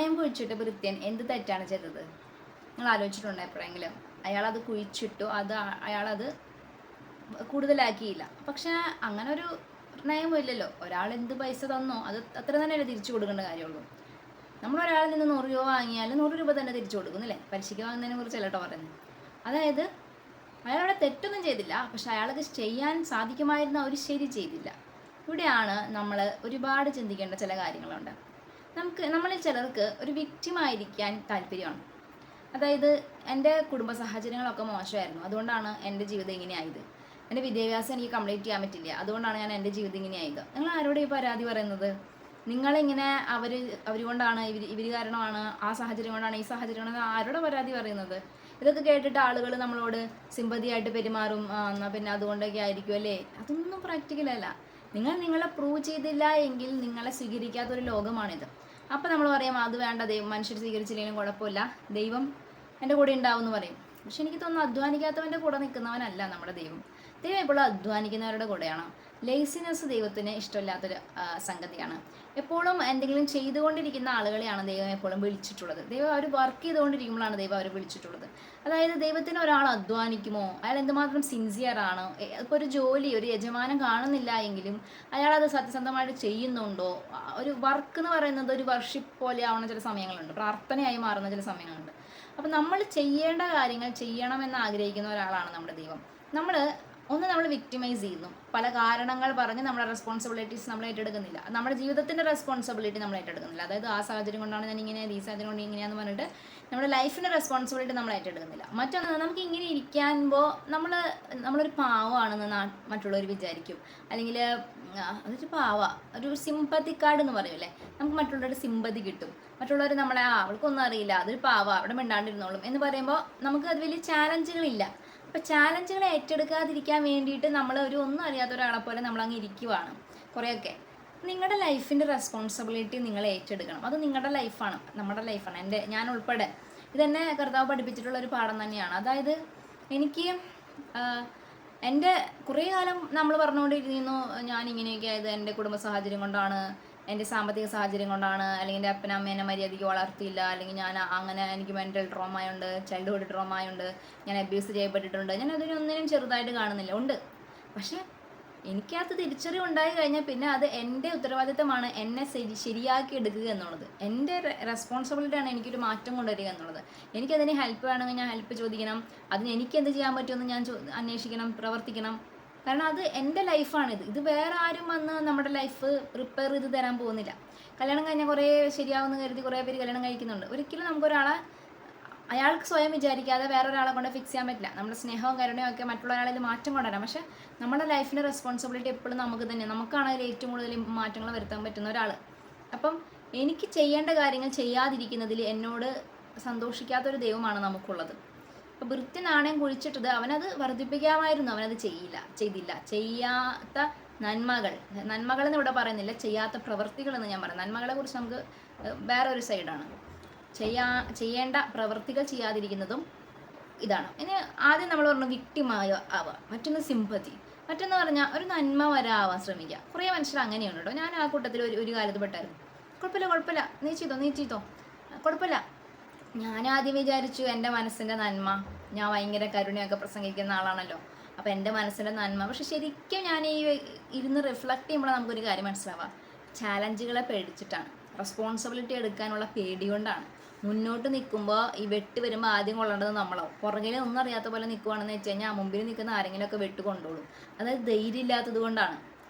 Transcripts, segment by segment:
നാണയം കുഴിച്ചിട്ട് ഭൃത്യൻ എന്ത് തെറ്റാണ് ചെയ്തത്? നിങ്ങൾ ആലോചിച്ചിട്ടുണ്ടോ എപ്പോഴെങ്കിലും? അയാളത് കുഴിച്ചിട്ടു, അയാളത് കൂടുതലാക്കിയില്ല. പക്ഷെ അങ്ങനെ ഒരു നയമില്ലല്ലോ. ഒരാൾ എന്ത് പൈസ തന്നോ അത് അത്ര തന്നെയല്ലേ തിരിച്ചു കൊടുക്കേണ്ട കാര്യമുള്ളൂ. നമ്മൾ ഒരാളിൽ നിന്ന് 100 രൂപ വാങ്ങിയാൽ 100 രൂപ തന്നെ തിരിച്ചു കൊടുക്കുന്നില്ലേ? പലിശയ്ക്ക് വാങ്ങുന്നതിനെ കുറിച്ചല്ല കേട്ടോ പറയുന്നത്. അതായത് അയാളവിടെ തെറ്റൊന്നും ചെയ്തില്ല, പക്ഷെ അയാൾക്ക് ചെയ്യാൻ സാധിക്കുമായിരുന്ന ഒരു ശരി ചെയ്തില്ല. ഇവിടെയാണ് നമ്മൾ ഒരുപാട് ചിന്തിക്കേണ്ട ചില കാര്യങ്ങളുണ്ട്. നമ്മളിൽ ചിലർക്ക് ഒരു വിക്റ്റിമായിരിക്കാൻ താല്പര്യമാണ്. അതായത് എൻ്റെ കുടുംബ സാഹചര്യങ്ങളൊക്കെ മോശമായിരുന്നു, അതുകൊണ്ടാണ് എൻ്റെ ജീവിതം ഇങ്ങനെ ആയത്. എൻ്റെ വിദ്യാഭ്യാസം എനിക്ക് കംപ്ലീറ്റ് ചെയ്യാൻ പറ്റില്ല, അതുകൊണ്ടാണ് ഞാൻ എൻ്റെ ജീവിതം ഇങ്ങനെ ആയത്. നിങ്ങൾ ആരോട് ഈ പരാതി പറയുന്നത്? നിങ്ങളിങ്ങനെ അവർ കൊണ്ടാണ്, ഇവർ കാരണമാണ്, ആ സാഹചര്യം കൊണ്ടാണ്, ഈ സാഹചര്യം കൊണ്ടാണ് ആരോടെ പരാതി പറയുന്നത്? ഇതൊക്കെ കേട്ടിട്ട് ആളുകൾ നമ്മളോട് സിമ്പതിയായിട്ട് പെരുമാറും, എന്നാൽ പിന്നെ അതുകൊണ്ടൊക്കെ ആയിരിക്കും അല്ലേ? അതൊന്നും പ്രാക്ടിക്കലല്ല. നിങ്ങൾ നിങ്ങളെ പ്രൂവ് ചെയ്തില്ല എങ്കിൽ നിങ്ങളെ സ്വീകരിക്കാത്തൊരു ലോകമാണിത്. അപ്പം നമ്മൾ പറയാം അത് വേണ്ട, ദൈവം മനുഷ്യർ സ്വീകരിച്ചില്ലെങ്കിലും കുഴപ്പമില്ല, ദൈവം എൻ്റെ കൂടെ ഉണ്ടാവും എന്ന് പറയും. പക്ഷെ എനിക്ക് തോന്നുന്നു അധ്വാനിക്കാത്തവൻ്റെ കൂടെ നിൽക്കുന്നവനല്ല നമ്മുടെ ദൈവം. ദൈവം എപ്പോഴും അധ്വാനിക്കുന്നവരുടെ കൂടെയാണ്. ലേസിനെസ് ദൈവത്തിന് ഇഷ്ടമില്ലാത്തൊരു സംഗതിയാണ്. എപ്പോഴും എന്തെങ്കിലും ചെയ്തുകൊണ്ടിരിക്കുന്ന ആളുകളെയാണ് ദൈവം എപ്പോഴും വിളിച്ചിട്ടുള്ളത്. ദൈവം അവർ വർക്ക് ചെയ്തുകൊണ്ടിരിക്കുമ്പോഴാണ് ദൈവം അവരെ വിളിച്ചിട്ടുള്ളത്. അതായത് ദൈവത്തിന് ഒരാൾ അധ്വാനിക്കുമോ, അയാൾ എന്തുമാത്രം സിൻസിയറാണ്, ഇപ്പോൾ ഒരു ജോലി ഒരു യജമാനം കാണുന്നില്ല എങ്കിലും അയാളത് സത്യസന്ധമായിട്ട് ചെയ്യുന്നുണ്ടോ? ഒരു വർക്ക് എന്ന് പറയുന്നത് ഒരു വർഷിപ്പ് പോലെ ആവുന്ന ചില സമയങ്ങളുണ്ട്, പ്രാർത്ഥനയായി മാറുന്ന ചില സമയങ്ങളുണ്ട്. അപ്പം നമ്മൾ ചെയ്യേണ്ട കാര്യങ്ങൾ ചെയ്യണമെന്ന് ആഗ്രഹിക്കുന്ന ഒരാളാണ് നമ്മുടെ ദൈവം. നമ്മൾ വിക്ടിമൈസ് ചെയ്യുന്നു, പല കാരണങ്ങൾ പറഞ്ഞ് നമ്മുടെ റെസ്പോൺസിബിലിറ്റീസ് നമ്മൾ ഏറ്റെടുക്കുന്നില്ല, നമ്മുടെ ജീവിതത്തിൻ്റെ റെസ്പോൺസിബിലിറ്റി നമ്മൾ ഏറ്റെടുക്കുന്നില്ല. അതായത് ആ സാഹചര്യം കൊണ്ടാണ് ഞാൻ ഇങ്ങനെ, ഈ സാഹചര്യം കൊണ്ട് ഇങ്ങനെയാന്ന് പറഞ്ഞിട്ട് നമ്മുടെ ലൈഫിൻ്റെ റെസ്പോൺസിബിലിറ്റി നമ്മൾ ഏറ്റെടുക്കുന്നില്ല. മറ്റൊന്ന്, നമുക്ക് ഇങ്ങനെ ഇരിക്കുമ്പോൾ നമ്മളൊരു പാവമാണെന്ന് മറ്റുള്ളവർ വിചാരിക്കും. അല്ലെങ്കിൽ അതൊരു ഒരു സിമ്പതി കാർഡ് എന്ന് പറയുമല്ലേ, നമുക്ക് മറ്റുള്ളവരുടെ സിമ്പതി കിട്ടും. മറ്റുള്ളവർ നമ്മളെ അവൾക്കൊന്നും അറിയില്ല, അതൊരു അവിടെ മിണ്ടാണ്ടിരുന്നോളും എന്ന് പറയുമ്പോൾ നമുക്ക് അത് വലിയ ചാലഞ്ചുകളില്ല. അപ്പോൾ ചാലഞ്ചുകളെ ഏറ്റെടുക്കാതിരിക്കാൻ വേണ്ടിയിട്ട് നമ്മൾ ഒന്നും അറിയാത്ത ഒരാളെ പോലെ നമ്മളങ്ങ് ഇരിക്കുവാണ് കുറേയൊക്കെ. നിങ്ങളുടെ ലൈഫിൻ്റെ റെസ്പോൺസിബിലിറ്റി നിങ്ങൾ ഏറ്റെടുക്കണം. അത് നിങ്ങളുടെ ലൈഫാണ്, നമ്മുടെ ലൈഫാണ്. ഞാൻ ഉൾപ്പെടെ ഇതെന്നെ കർത്താവ് പഠിപ്പിച്ചിട്ടുള്ള ഒരു പാഠം തന്നെയാണ്. അതായത് എനിക്ക് എൻ്റെ കുറേ കാലം നമ്മൾ പറഞ്ഞുകൊണ്ടിരുന്നു ഞാൻ ഇങ്ങനെയൊക്കെ ആയത് എൻ്റെ കുടുംബ സാഹചര്യം കൊണ്ടാണ്, എൻ്റെ സാമ്പത്തിക സാഹചര്യം കൊണ്ടാണ്, അല്ലെങ്കിൽ എൻ്റെ അപ്പനമ്മേനെ മര്യാദയ്ക്ക് വളർത്തിയില്ല, അല്ലെങ്കിൽ ഞാൻ അങ്ങനെ എനിക്ക് മെൻ്റൽ ട്രോമയുണ്ട്, ചൈൽഡ്ഹുഡ് ട്രോമയുണ്ട്, ഞാൻ അബ്യൂസ് ചെയ്യപ്പെട്ടിട്ടുണ്ട്. ഞാൻ അതിനൊന്നിനും ചെറുതായിട്ട് കാണുന്നില്ല, ഉണ്ട്. പക്ഷേ എനിക്കകത്ത് തിരിച്ചറിവ് ഉണ്ടായി കഴിഞ്ഞാൽ പിന്നെ അത് എൻ്റെ ഉത്തരവാദിത്തമാണ് എന്നെ ശരിയാക്കി എടുക്കുക എന്നുള്ളത്. എൻ്റെ റെസ്പോൺസിബിലിറ്റിയാണ് എനിക്കൊരു മാറ്റം കൊണ്ടുവരിക എന്നുള്ളത്. എനിക്കതിന് ഹെൽപ്പ് വേണമെങ്കിൽ ഞാൻ ഹെൽപ്പ് ചോദിക്കണം, അതിന് എനിക്ക് എന്ത് ചെയ്യാൻ പറ്റുമെന്ന് ഞാൻ അന്വേഷിക്കണം, പ്രവർത്തിക്കണം. കാരണം അത് എൻ്റെ ലൈഫാണിത്. ഇത് വേറെ ആരും വന്ന് നമ്മുടെ ലൈഫ് റിപ്പയർ ചെയ്ത് തരാൻ പോകുന്നില്ല. കല്യാണം കഴിഞ്ഞാൽ കുറേ ശരിയാവുമെന്ന് കരുതി കുറേ പേര് കല്യാണം കഴിക്കുന്നുണ്ട്. ഒരിക്കലും നമുക്കൊരാളെ അയാൾക്ക് സ്വയം വിചാരിക്കാതെ വേറൊരാളെ കൊണ്ട് ഫിക്സ് ചെയ്യാൻ പറ്റില്ല. നമ്മുടെ സ്നേഹവും കരുണയും ഒക്കെ മറ്റുള്ള ഒരാളിൽ മാറ്റം കൊണ്ടുവരാം. പക്ഷേ നമ്മുടെ ലൈഫിൻ്റെ റെസ്പോൺസിബിലിറ്റി എപ്പോഴും നമുക്ക് തന്നെ, നമുക്കാണ് അതിൽ ഏറ്റവും കൂടുതൽ മാറ്റങ്ങൾ വരുത്താൻ പറ്റുന്ന ഒരാൾ. അപ്പം എനിക്ക് ചെയ്യേണ്ട കാര്യങ്ങൾ ചെയ്യാതിരിക്കുന്നതിൽ എന്നോട് സന്തോഷിക്കാത്തൊരു ദൈവമാണ് നമുക്കുള്ളത്. അപ്പോൾ വൃത്തി നാണയം കുഴിച്ചിട്ടത് അവനത് വർദ്ധിപ്പിക്കാമായിരുന്നു, അവനത് ചെയ്തില്ല. ചെയ്യാത്ത നന്മകളെന്ന് ഇവിടെ പറയുന്നില്ല, ചെയ്യാത്ത പ്രവൃത്തികളെന്ന് ഞാൻ പറയാം. നന്മകളെ കുറിച്ച് നമുക്ക് വേറൊരു സൈഡാണ്. ചെയ്യേണ്ട പ്രവൃത്തികൾ ചെയ്യാതിരിക്കുന്നതും ഇതാണ്. ഇനി ആദ്യം നമ്മൾ പറഞ്ഞു വിക്ടിമായ ആവുക, മറ്റൊന്ന് സിമ്പതി, മറ്റൊന്ന് പറഞ്ഞാൽ ഒരു നന്മ വരാവാൻ ശ്രമിക്കുക. കുറേ മനുഷ്യർ അങ്ങനെയാണ് കേട്ടോ. ഞാൻ ആ കൂട്ടത്തിൽ ഒരു കാലത്ത് പെട്ടായിരുന്നു. കുഴപ്പമില്ല, നീ ചെയ്തോ, കുഴപ്പമില്ല. ഞാനാദ്യം വിചാരിച്ചു എൻ്റെ മനസ്സിൻ്റെ നന്മ, ഞാൻ ഭയങ്കര കരുണയൊക്കെ പ്രസംഗിക്കുന്ന ആളാണല്ലോ, അപ്പോൾ എൻ്റെ മനസ്സിൻ്റെ നന്മ. പക്ഷെ ശരിക്കും ഞാൻ ഇരുന്ന് റിഫ്ലക്റ്റ് ചെയ്യുമ്പോൾ നമുക്കൊരു കാര്യം മനസ്സിലാവാം, ചാലഞ്ചുകളെ പേടിച്ചിട്ടാണ്, റെസ്പോൺസിബിലിറ്റി എടുക്കാനുള്ള പേടി കൊണ്ടാണ്. മുന്നോട്ട് നിൽക്കുമ്പോൾ ഈ വെട്ട് വരുമ്പോൾ ആദ്യം കൊള്ളേണ്ടത് നമ്മളോ, പുറകിൽ ഒന്നും അറിയാത്ത പോലെ നിൽക്കുവാണെന്ന് വെച്ച് കഴിഞ്ഞാൽ മുമ്പിൽ നിൽക്കുന്ന ആരെങ്കിലുമൊക്കെ വെട്ട് കൊണ്ടോളും. അതായത് ധൈര്യം ഇല്ലാത്തത് കൊണ്ടാണ്.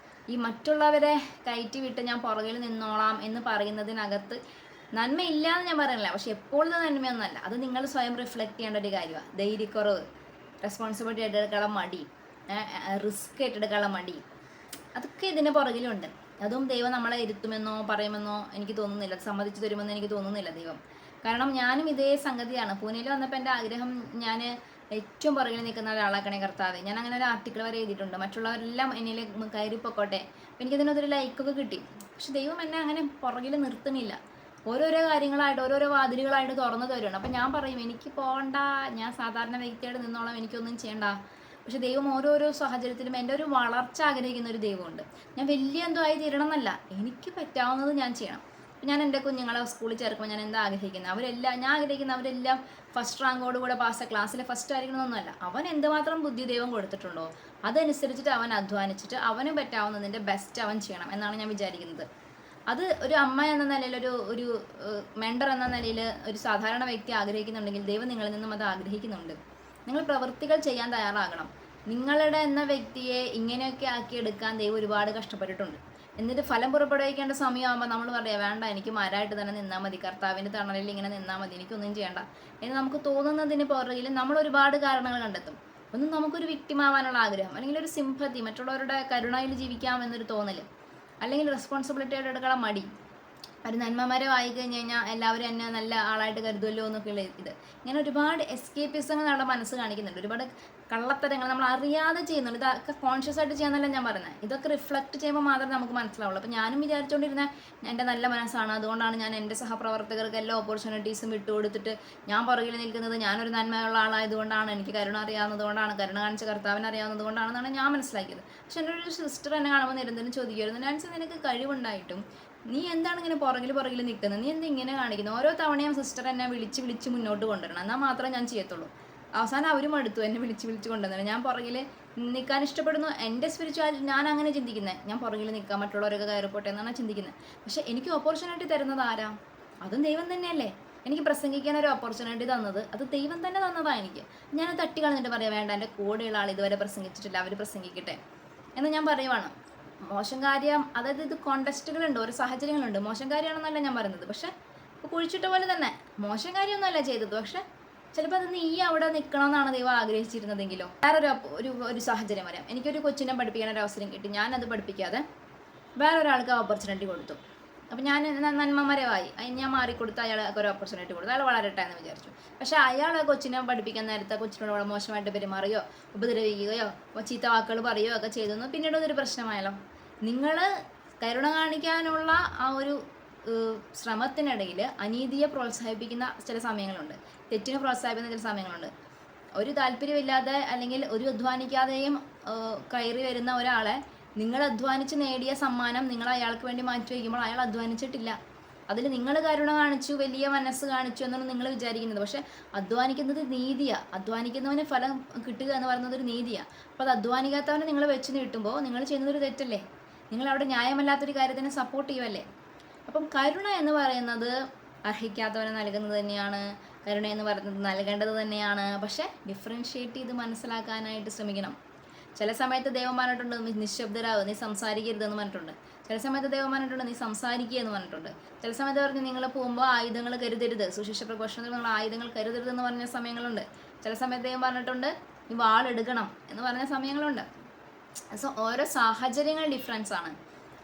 ഈ മറ്റുള്ളവരെ കയറ്റി വിട്ട് ഞാൻ പുറകിൽ നിന്നോളാം എന്ന് പറയുന്നതിനകത്ത് നന്മയില്ല എന്ന് ഞാൻ പറയുന്നില്ല, പക്ഷെ എപ്പോഴും നന്മയൊന്നുമല്ല. അത് നിങ്ങൾ സ്വയം റിഫ്ലക്റ്റ് ചെയ്യേണ്ട ഒരു കാര്യമാണ്. ധൈര്യക്കുറവ്, റെസ്പോൺസിബിലിറ്റി ഏറ്റെടുക്കാനുള്ള മടി, റിസ്ക് ഏറ്റെടുക്കാനുള്ള മടി, അതൊക്കെ ഇതിൻ്റെ പുറകിലുണ്ട്. അതും ദൈവം നമ്മളെ ഇരുത്തുമെന്നോ പറയുമെന്നോ എനിക്ക് തോന്നുന്നില്ല, സമ്മതിച്ചു തരുമെന്ന് എനിക്ക് തോന്നുന്നില്ല ദൈവം. കാരണം ഞാനും ഇതേ സംഗതിയാണ്. പൂനെയിൽ വന്നപ്പോൾ എൻ്റെ ആഗ്രഹം ഞാൻ ഏറ്റവും പുറകിൽ നിൽക്കുന്ന ഒരാളാക്കണേ കർത്താവേ. ഞാൻ അങ്ങനെ ഒരു ആർട്ടിക്കിൾ വരെ എഴുതിയിട്ടുണ്ട്, മറ്റുള്ളവരെല്ലാം എന്നിൽ കയറിപ്പൊക്കോട്ടെ. അപ്പം എനിക്കതിനകത്തൊരു ലൈക്കൊക്കെ കിട്ടി. പക്ഷെ ദൈവം എന്നെ അങ്ങനെ പുറകിൽ നിർത്തുന്നില്ല. ഓരോരോ കാര്യങ്ങളായിട്ട് ഓരോരോ വാതിലുകളായിട്ട് തുറന്നു തരുകയാണ്. അപ്പം ഞാൻ പറയും എനിക്ക് പോകണ്ട, ഞാൻ സാധാരണ വ്യക്തിയായിട്ട് നിന്നോളാം, എനിക്കൊന്നും ചെയ്യണ്ട. പക്ഷെ ദൈവം ഓരോരോ സാഹചര്യത്തിലും എൻ്റെ ഒരു വളർച്ച ആഗ്രഹിക്കുന്ന ഒരു ദൈവമുണ്ട്. ഞാൻ വലിയ എന്തോ ആയി തീരണം എന്നല്ല, എനിക്ക് പറ്റാവുന്നത് ഞാൻ ചെയ്യണം. ഞാൻ എൻ്റെ കുഞ്ഞുങ്ങളെ സ്കൂളിൽ ചേർക്കുമ്പോൾ ഞാൻ എന്താ ആഗ്രഹിക്കുന്നത്, ഞാൻ ആഗ്രഹിക്കുന്ന അവരെല്ലാം ഫസ്റ്റ് റാങ്കോട് കൂടെ ക്ലാസ്സിലെ ഫസ്റ്റ് ആയിരിക്കണമെന്നൊന്നുമല്ല. അവൻ എന്തുമാത്രം ബുദ്ധി ദൈവം കൊടുത്തിട്ടുണ്ടോ അതനുസരിച്ചിട്ട് അവൻ അധ്വാനിച്ചിട്ട് അവന് പറ്റാവുന്നതിൻ്റെ ബെസ്റ്റ് അവൻ ചെയ്യണം എന്നാണ് ഞാൻ വിചാരിക്കുന്നത്. അത് ഒരു അമ്മ എന്ന നിലയിൽ, ഒരു മെൻഡർ എന്ന നിലയിൽ ഒരു സാധാരണ വ്യക്തി ആഗ്രഹിക്കുന്നുണ്ടെങ്കിൽ ദൈവം നിങ്ങളിൽ നിന്നും അത് ആഗ്രഹിക്കുന്നുണ്ട്. നിങ്ങൾ പ്രവൃത്തികൾ ചെയ്യാൻ തയ്യാറാകണം. നിങ്ങളുടെ എന്ന വ്യക്തിയെ ഇങ്ങനെയൊക്കെ ആക്കിയെടുക്കാൻ ദൈവം ഒരുപാട് കഷ്ടപ്പെട്ടിട്ടുണ്ട്. എന്നിട്ട് ഫലം പുറപ്പെടുവിക്കേണ്ട സമയമാകുമ്പോൾ നമ്മൾ പറയാം, വേണ്ട, എനിക്ക് മരമായിട്ട് തന്നെ നിന്നാൽ മതി, കർത്താവിൻ്റെ തണലിൽ ഇങ്ങനെ നിന്നാൽ മതി, എനിക്കൊന്നും ചെയ്യണ്ട എന്ന് നമുക്ക് തോന്നുന്നതിന് പുറകിൽ നമ്മൾ ഒരുപാട് കാരണങ്ങൾ കണ്ടെത്തും. ഒന്നും നമുക്കൊരു വിക്ടിമാവാനുള്ള ആഗ്രഹം, അല്ലെങ്കിൽ ഒരു സിമ്പതി, മറ്റുള്ളവരുടെ കരുണയിൽ ജീവിക്കാമെന്നൊരു തോന്നൽ, അല്ലെങ്കിൽ റെസ്പോൺസിബിലിറ്റിയായിട്ട് എടുക്കണം മടി, ഒരു നന്മമരം ആയി കഴിഞ്ഞ് കഴിഞ്ഞാൽ എല്ലാവരും എന്നെ നല്ല ആളായിട്ട് കരുതുമല്ലോ എന്നൊക്കെയുള്ള ഇത്. ഇങ്ങനെ ഒരുപാട് എസ്കേപ്പിസങ്ങൾ നമ്മുടെ മനസ്സ് കാണിക്കുന്നുണ്ട്, ഒരുപാട് കള്ളത്തരങ്ങൾ നമ്മൾ അറിയാതെ ചെയ്യുന്നുണ്ട്. ഇതൊക്കെ കോൺഷ്യസ് ആയിട്ട് ചെയ്യാന്നല്ല ഞാൻ പറയുന്നത്, ഇതൊക്കെ റിഫ്ലക്റ്റ് ചെയ്യുമ്പോൾ മാത്രമേ നമുക്ക് മനസ്സിലാവുള്ളൂ. അപ്പോൾ ഞാനും വിചാരിച്ചുകൊണ്ടിരുന്ന എൻ്റെ നല്ല മനസ്സാണ്, അതുകൊണ്ടാണ് ഞാൻ എൻ്റെ സഹപ്രവർത്തകർക്ക് എല്ലാ ഓപ്പർച്യൂണിറ്റീസും വിട്ടുകൊടുത്തിട്ട് ഞാൻ പുറകിൽ നിൽക്കുന്നത്, ഞാനൊരു നന്മയുള്ള ആളായതുകൊണ്ടാണ്, എനിക്ക് കരുണ അറിയാവുന്നതുകൊണ്ടാണ്, കരുണ കാണിച്ച കർത്താവിനെ അറിയാവുന്നതുകൊണ്ടാണെന്നാണ് ഞാൻ മനസ്സിലാക്കിയത്. പക്ഷെ എൻ്റെ ഒരു സിസ്റ്റർ എന്നെ കാണുമ്പോൾ നിരന്തരം ചോദിക്കുമായിരുന്നു, നാൻസി നിനക്ക് കഴിവുണ്ടായിട്ടും നീ എന്താണ് ഇങ്ങനെ പുറകിൽ നിൽക്കുന്നത്, നീ എന്താ ഇങ്ങനെ കാണിക്കുന്നത്? ഓരോ തവണയും സിസ്റ്റർ എന്നെ വിളിച്ച് മുന്നോട്ട് കൊണ്ടുവരണം, എന്നാൽ മാത്രമേ ഞാൻ ചെയ്യത്തുള്ളൂ. അവസാനം അവരും അടുത്തു എന്നെ വിളിച്ച് കൊണ്ടുവന്നത്. ഞാൻ പുറകിൽ നിൽക്കാൻ ഇഷ്ടപ്പെടുന്നു, എൻ്റെ സ്പിരിച്വാലിറ്റി ഞാൻ അങ്ങനെ ചിന്തിക്കുന്നത്, ഞാൻ പുറകിൽ നിൽക്കാൻ, മറ്റുള്ളവരൊക്കെ കയറിപ്പോട്ടെ എന്നാണ് ചിന്തിക്കുന്നത്. പക്ഷെ എനിക്ക് ഓപ്പർച്യൂണിറ്റി തരുന്നത് ആരാ? അതും ദൈവം തന്നെയല്ലേ. എനിക്ക് പ്രസംഗിക്കാൻ ഒരു ഓപ്പർച്യൂണിറ്റി തന്നത് അത് ദൈവം തന്നെ തന്നതാണ് എനിക്ക്. ഞാൻ തട്ടി കളഞ്ഞിട്ട് പറയാം, വേണ്ട, എൻ്റെ കൂടെയുള്ള ആൾ ഇതുവരെ പ്രസംഗിച്ചിട്ടില്ല, അവർ പ്രസംഗിക്കട്ടെ എന്ന് ഞാൻ പറയുവാണ്. മോശം കാര്യം, അതായത് ഇത് കോണ്ടസ്റ്റുകളുണ്ട്, ഓരോ സാഹചര്യങ്ങളുണ്ട്. മോശം കാര്യമാണെന്നല്ല ഞാൻ പറയുന്നത്, പക്ഷെ ഇപ്പോൾ കുഴിച്ചിട്ട പോലെ തന്നെ മോശം കാര്യമൊന്നുമല്ല ചെയ്തത്. പക്ഷെ ചിലപ്പോൾ അത് നീ അവിടെ നിൽക്കണമെന്നാണ് ദൈവം ആഗ്രഹിച്ചിരുന്നതെങ്കിലോ. വേറൊരു ഒരു സാഹചര്യം പറയാം. എനിക്കൊരു കൊച്ചിനെ പഠിപ്പിക്കാൻ ഒരു അവസരം കിട്ടി, ഞാനത് പഠിപ്പിക്കാതെ വേറൊരാൾക്ക് ഓപ്പർച്യൂണിറ്റി കൊടുത്തു. അപ്പം ഞാൻ നന്മമരമായി ഞാൻ മാറിക്കൊടുത്ത് അയാൾക്ക് ഒരു ഓപ്പർച്യൂണിറ്റി കൊടുത്തു, അയാൾ വളരട്ടെ എന്ന് വിചാരിച്ചു. പക്ഷേ അയാൾ കൊച്ചിനെ പഠിപ്പിക്കാൻ നേരത്തെ കൊച്ചിനോട് മോശമായിട്ട് പെരുമാറുകയോ ഉപദ്രവിക്കുകയോ ചീത്ത വാക്കുകൾ പറയുകയോ ഒക്കെ ചെയ്തെന്ന് പിന്നീട് അതൊരു പ്രശ്നമായല്ലോ. നിങ്ങൾ കരുണ കാണിക്കാനുള്ള ആ ഒരു ശ്രമത്തിനിടയിൽ അനീതിയെ പ്രോത്സാഹിപ്പിക്കുന്ന ചില സമയങ്ങളുണ്ട്, തെറ്റിനെ പ്രോത്സാഹിപ്പിക്കുന്ന ചില സമയങ്ങളുണ്ട്. ഒരു താല്പര്യമില്ലാതെ അല്ലെങ്കിൽ ഒരു അധ്വാനിക്കാതെയും കയറി വരുന്ന ഒരാളെ നിങ്ങൾ അധ്വാനിച്ച് നേടിയ സമ്മാനം നിങ്ങൾ അയാൾക്ക് വേണ്ടി മാറ്റി വയ്ക്കുമ്പോൾ അയാൾ അധ്വാനിച്ചിട്ടില്ല. അതിൽ നിങ്ങൾ കരുണ കാണിച്ചു, വലിയ മനസ്സ് കാണിച്ചു എന്നാണ് നിങ്ങൾ വിചാരിക്കുന്നത്. പക്ഷെ അധ്വാനിക്കുന്നത് നീതിയാണ്. അധ്വാനിക്കുന്നവന് ഫലം കിട്ടുക എന്ന് പറയുന്നത് ഒരു നീതിയാണ്. അപ്പോൾ അത് അധ്വാനിക്കാത്തവനെ നിങ്ങൾ വെച്ച് നീട്ടുമ്പോൾ നിങ്ങൾ ചെയ്യുന്നതൊരു തെറ്റല്ലേ? നിങ്ങൾ അവിടെ ന്യായമല്ലാത്തൊരു കാര്യത്തിനെ സപ്പോർട്ട് ചെയ്യുമല്ലേ? അപ്പം കരുണ എന്ന് പറയുന്നത് അർഹിക്കാത്തവനെ നൽകുന്നത് തന്നെയാണ്, കരുണ എന്ന് പറയുന്നത് നൽകേണ്ടത് തന്നെയാണ്. പക്ഷേ ഡിഫറൻഷ്യേറ്റ് ചെയ്ത് മനസ്സിലാക്കാനായിട്ട് ശ്രമിക്കണം. ചില സമയത്ത് ദൈവം പറഞ്ഞിട്ടുണ്ട്, നിശബ്ദരാവ്, നീ സംസാരിക്കരുതെന്ന് പറഞ്ഞിട്ടുണ്ട്. ചില സമയത്ത് ദൈവം പറഞ്ഞിട്ടുണ്ട്, നീ സംസാരിക്കുക എന്ന് പറഞ്ഞിട്ടുണ്ട്. ചില സമയത്ത് പറഞ്ഞ് നിങ്ങൾ പോകുമ്പോൾ ആയുധങ്ങൾ കരുതരുത്, സുശിക്ഷ പ്രഘോഷണത്തിൽ നിങ്ങൾ ആയുധങ്ങൾ കരുതരുതെന്ന് പറഞ്ഞ സമയങ്ങളുണ്ട്. ചില സമയത്ത് ദൈവം പറഞ്ഞിട്ടുണ്ട്, നീ വാളെടുക്കണം എന്ന് പറഞ്ഞ സമയങ്ങളുണ്ട്. സോ ഓരോ സാഹചര്യങ്ങൾ ഡിഫറൻസ് ആണ്,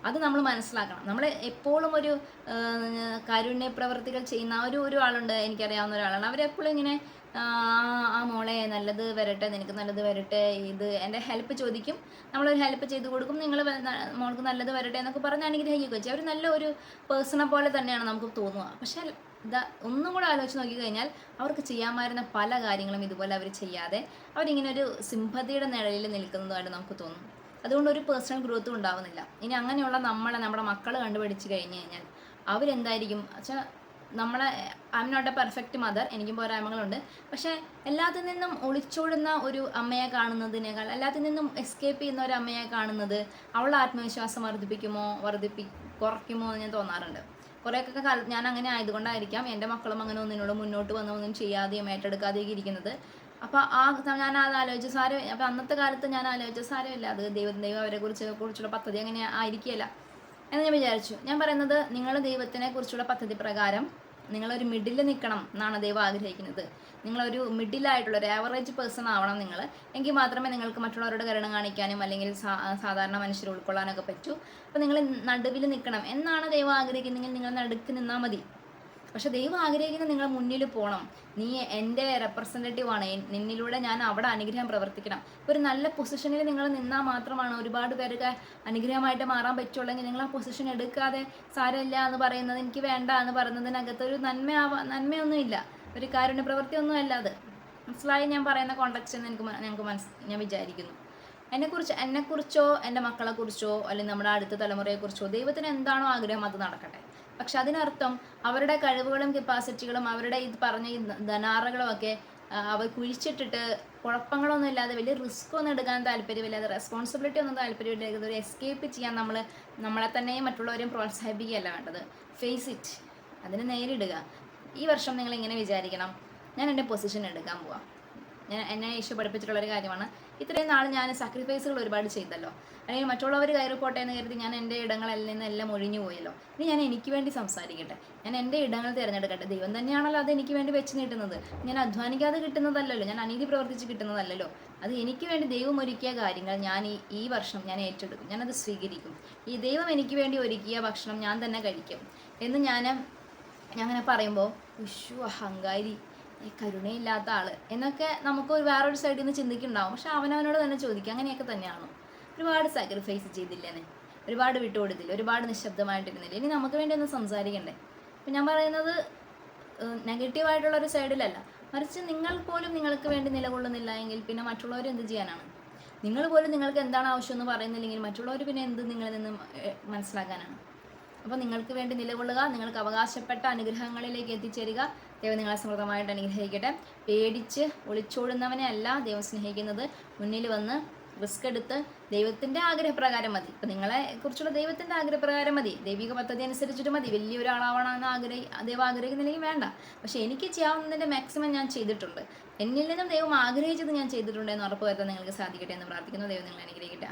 അത് നമ്മൾ മനസ്സിലാക്കണം. നമ്മൾ എപ്പോഴും ഒരു കാരുണ്യ പ്രവർത്തികൾ ചെയ്യുന്ന ഒരു ആളുണ്ട്, എനിക്കറിയാവുന്ന ഒരാളാണ്. അവരെപ്പോഴും ഇങ്ങനെ ആ മോളെ നല്ലത് വരട്ടെ, നിനക്ക് നല്ലത് വരട്ടെ, ഇത് എൻ്റെ ഹെൽപ്പ് ചോദിക്കും, നമ്മളൊരു ഹെൽപ്പ് ചെയ്ത് കൊടുക്കും, നിങ്ങൾ മോൾക്ക് നല്ലത് വരട്ടെ എന്നൊക്കെ പറഞ്ഞ് അനുഗ്രഹിക്കുകയൊക്കെ ചെയ്യും. അവർ നല്ല ഒരു പേഴ്സണെ പോലെ തന്നെയാണ് നമുക്ക് തോന്നുക. പക്ഷേ ഒന്നും കൂടെ ആലോചിച്ച് നോക്കിക്കഴിഞ്ഞാൽ അവർക്ക് ചെയ്യാമായിരുന്ന പല കാര്യങ്ങളും ഇതുപോലെ അവർ ചെയ്യാതെ അവരിങ്ങനെ ഒരു സിമ്പതിയുടെ നിഴലിൽ നിൽക്കുന്നതായിട്ട് നമുക്ക് തോന്നും. അതുകൊണ്ട് ഒരു പേഴ്സണൽ ഗ്രോത്തും ഉണ്ടാവുന്നില്ല. ഇനി അങ്ങനെയുള്ള നമ്മുടെ മക്കൾ കണ്ടുപിടിച്ച് കഴിഞ്ഞ് കഴിഞ്ഞാൽ അവരെന്തായിരിക്കും വെച്ചാൽ, നമ്മളെ I am not a perfect mother, എനിക്കും പോരായ്മകളുണ്ട്. പക്ഷേ എല്ലാത്തിൽ നിന്നും ഒളിച്ചോടുന്ന ഒരു അമ്മയെ കാണുന്നതിനേക്കാൾ, എല്ലാത്തിൽ നിന്നും എസ്കേപ്പ് ചെയ്യുന്ന ഒരു അമ്മയെ കാണുന്നത് അവളുടെ ആത്മവിശ്വാസം കുറയ്ക്കുമോ എന്ന് ഞാൻ തോന്നാറുണ്ട്. കുറേയൊക്കെ ഞാൻ അങ്ങനെ ആയതുകൊണ്ടായിരിക്കാം എൻ്റെ മക്കളും അങ്ങനെ ഒന്നിനോട് മുന്നോട്ട് ഒന്നും ചെയ്യാതെയും ഏറ്റെടുക്കാതെയും ഇരിക്കുന്നത്. അപ്പോൾ ഞാനത് ആലോചിച്ച സാരം, അപ്പോൾ അന്നത്തെ കാലത്ത് ഞാൻ ആലോചിച്ച സാരമില്ല, അത് ദൈവം കുറിച്ചുള്ള പദ്ധതി അങ്ങനെ ആയിരിക്കില്ല എന്ന് ഞാൻ വിചാരിച്ചു. ഞാൻ പറയുന്നത്, നിങ്ങൾ ദൈവത്തിനെ കുറിച്ചുള്ള പദ്ധതി പ്രകാരം നിങ്ങളൊരു മിഡിൽ നിൽക്കണം എന്നാണ് ദൈവം ആഗ്രഹിക്കുന്നത്. നിങ്ങളൊരു മിഡിലായിട്ടുള്ള ഒരു ആവറേജ് പേഴ്സൺ ആവണം നിങ്ങൾ. എങ്കിൽ മാത്രമേ നിങ്ങൾക്ക് മറ്റുള്ളവരോട് കരുണ കാണിക്കാനും അല്ലെങ്കിൽ സാധാരണ മനുഷ്യരെ ഉൾക്കൊള്ളാനൊക്കെ പറ്റൂ. അപ്പോൾ നിങ്ങൾ നടുവിൽ നിൽക്കണം എന്നാണ് ദൈവം ആഗ്രഹിക്കുന്നതെങ്കിൽ നിങ്ങൾ നടുക്ക് നിന്നാൽ മതി. പക്ഷെ ദൈവം ആഗ്രഹിക്കുന്നത് നിങ്ങൾ മുന്നിൽ പോകണം, നീ എൻ്റെ റെപ്രസെൻറ്റേറ്റീവ് ആണ്, നിന്നിലൂടെ ഞാൻ അവിടെ അനുഗ്രഹം പ്രവർത്തിക്കണം. ഒരു നല്ല പൊസിഷനിൽ നിങ്ങൾ നിന്നാൽ മാത്രമാണ് ഒരുപാട് പേർക്ക് അനുഗ്രഹമായിട്ട് മാറാൻ പറ്റുള്ളെങ്കിൽ നിങ്ങൾ ആ പൊസിഷൻ എടുക്കാതെ സാരമില്ല എന്ന് പറയുന്നത്, എനിക്ക് വേണ്ട എന്ന് പറയുന്നതിനകത്ത് ഒരു നന്മയൊന്നുമില്ല, ഒരു കാരുണ്യ പ്രവൃത്തിയൊന്നും അല്ല അത്. മനസ്സിലായി ഞാൻ പറയുന്ന കോണ്ടക്സ്റ്റ് എന്ന് ഞാൻ വിചാരിക്കുന്നു. എന്നെക്കുറിച്ചോ എൻ്റെ മക്കളെക്കുറിച്ചോ അല്ലെങ്കിൽ നമ്മുടെ അടുത്ത തലമുറയെക്കുറിച്ചോ ദൈവത്തിന് എന്താണോ ആഗ്രഹം അത് നടക്കട്ടെ. പക്ഷെ അതിനർത്ഥം അവരുടെ കഴിവുകളും കപ്പാസിറ്റികളും അവരുടെ ഇത് പറഞ്ഞ ഈ ധനാറകളും ഒക്കെ അവർ കുഴിച്ചിട്ടിട്ട് കുഴപ്പങ്ങളൊന്നും ഇല്ലാതെ വലിയ റിസ്ക് ഒന്നും എടുക്കാൻ താല്പര്യമില്ലാതെ റെസ്പോൺസിബിലിറ്റി ഒന്നും താല്പര്യമില്ലാതെ ഒരു എസ്കേപ്പ് ചെയ്യാൻ നമ്മളെ തന്നെയും മറ്റുള്ളവരെയും പ്രോത്സാഹിപ്പിക്കുകയല്ല വേണ്ടത്. ഫേസ് ഇറ്റ്, അതിനെ നേരിടുക. ഈ വർഷം നിങ്ങൾ ഇങ്ങനെ വിചാരിക്കണം, ഞാൻ എൻ്റെ പൊസിഷൻ എടുക്കാൻ പോവാം. എന്നെ യേശു പഠിപ്പിച്ചിട്ടുള്ളൊരു കാര്യമാണ്. ഇത്രയും നാൾ ഞാൻ സാക്രിഫൈസുകൾ ഒരുപാട് ചെയ്തല്ലോ, അല്ലെങ്കിൽ മറ്റുള്ളവർ കയറിപ്പോട്ടെ എന്ന് കരുതി ഞാൻ എൻ്റെ ഇടങ്ങളിൽ നിന്നെല്ലാം ഒഴിഞ്ഞു പോയല്ലോ. ഇനി ഞാൻ എനിക്ക് വേണ്ടി സംസാരിക്കട്ടെ, ഞാൻ എൻ്റെ ഇടങ്ങൾ തിരഞ്ഞെടുക്കട്ടെ. ദൈവം തന്നെയാണല്ലോ അത് എനിക്ക് വേണ്ടി വെച്ച് നീട്ടുന്നത്. ഞാൻ അധ്വാനിക്കാതെ കിട്ടുന്നതല്ലല്ലോ, ഞാൻ അനീതി പ്രവർത്തിച്ച് കിട്ടുന്നതല്ലല്ലോ. അത് എനിക്ക് വേണ്ടി ദൈവം ഒരുക്കിയ കാര്യങ്ങൾ ഞാൻ ഈ വർഷം ഞാൻ ഏറ്റെടുക്കും, ഞാനത് സ്വീകരിക്കും. ഈ ദൈവം എനിക്ക് വേണ്ടി ഒരുക്കിയ ഭക്ഷണം ഞാൻ തന്നെ കഴിക്കും എന്ന് ഞാൻ അങ്ങനെ പറയുമ്പോൾ അഹങ്കാരി, കരുണയില്ലാത്ത ആള് എന്നൊക്കെ നമുക്ക് വേറൊരു സൈഡിൽ നിന്ന് ചിന്തിക്കുന്നുണ്ടാവും. പക്ഷെ അവനവനോട് തന്നെ ചോദിക്കുക, അങ്ങനെയൊക്കെ തന്നെയാണോ? ഒരുപാട് സാക്രിഫൈസ് ചെയ്തില്ലേനെ, ഒരുപാട് വിട്ടുകൊടുത്തില്ല, ഒരുപാട് നിശബ്ദമായിട്ടിരുന്നില്ല, ഇനി നമുക്ക് വേണ്ടി ഒന്ന് സംസാരിക്കണ്ടേ? അപ്പം ഞാൻ പറയുന്നത് നെഗറ്റീവായിട്ടുള്ളൊരു സൈഡിലല്ല, മറിച്ച് നിങ്ങൾ പോലും നിങ്ങൾക്ക് വേണ്ടി നിലകൊള്ളുന്നില്ല എങ്കിൽ പിന്നെ മറ്റുള്ളവർ എന്ത് ചെയ്യാനാണ്? നിങ്ങൾ പോലും നിങ്ങൾക്ക് എന്താണ് ആവശ്യമെന്ന് പറയുന്നില്ലെങ്കിൽ മറ്റുള്ളവർ പിന്നെ എന്ത് നിങ്ങളിൽ നിന്ന് മനസ്സിലാക്കാനാണ്? അപ്പോൾ നിങ്ങൾക്ക് വേണ്ടി നിലകൊള്ളുക, നിങ്ങൾക്ക് അവകാശപ്പെട്ട അനുഗ്രഹങ്ങളിലേക്ക് എത്തിച്ചേരുക. ദൈവം നിങ്ങളെ സമൃദ്ധമായിട്ട് അനുഗ്രഹിക്കട്ടെ. പേടിച്ച് ഒളിച്ചോടുന്നവനെ അല്ല ദൈവം സ്നേഹിക്കുന്നത്, മുന്നിൽ വന്ന് റിസ്ക് എടുത്ത് ദൈവത്തിൻ്റെ ആഗ്രഹപ്രകാരം മതി. ഇപ്പം നിങ്ങളെ കുറിച്ചുള്ള ദൈവത്തിൻ്റെ ആഗ്രഹപ്രകാരം മതി, ദൈവിക പദ്ധതി അനുസരിച്ചിട്ട് മതി. വലിയൊരാളാവണമെന്ന് ദൈവം ആഗ്രഹിക്കുന്നില്ലെങ്കിൽ വേണ്ട. പക്ഷെ എനിക്ക് ചെയ്യാവുന്നതിൻ്റെ മാക്സിമം ഞാൻ ചെയ്തിട്ടുണ്ട്. എന്നിൽ നിന്നും ദൈവം ആഗ്രഹിച്ചത് ഞാൻ ചെയ്തിട്ടുണ്ട് എന്ന് ഉറപ്പ് വരുത്താൻ നിങ്ങൾക്ക് സാധിക്കട്ടെ എന്ന് പ്രാർത്ഥിക്കുന്നു. ദൈവം നിങ്ങളെ അനുഗ്രഹിക്കട്ടെ.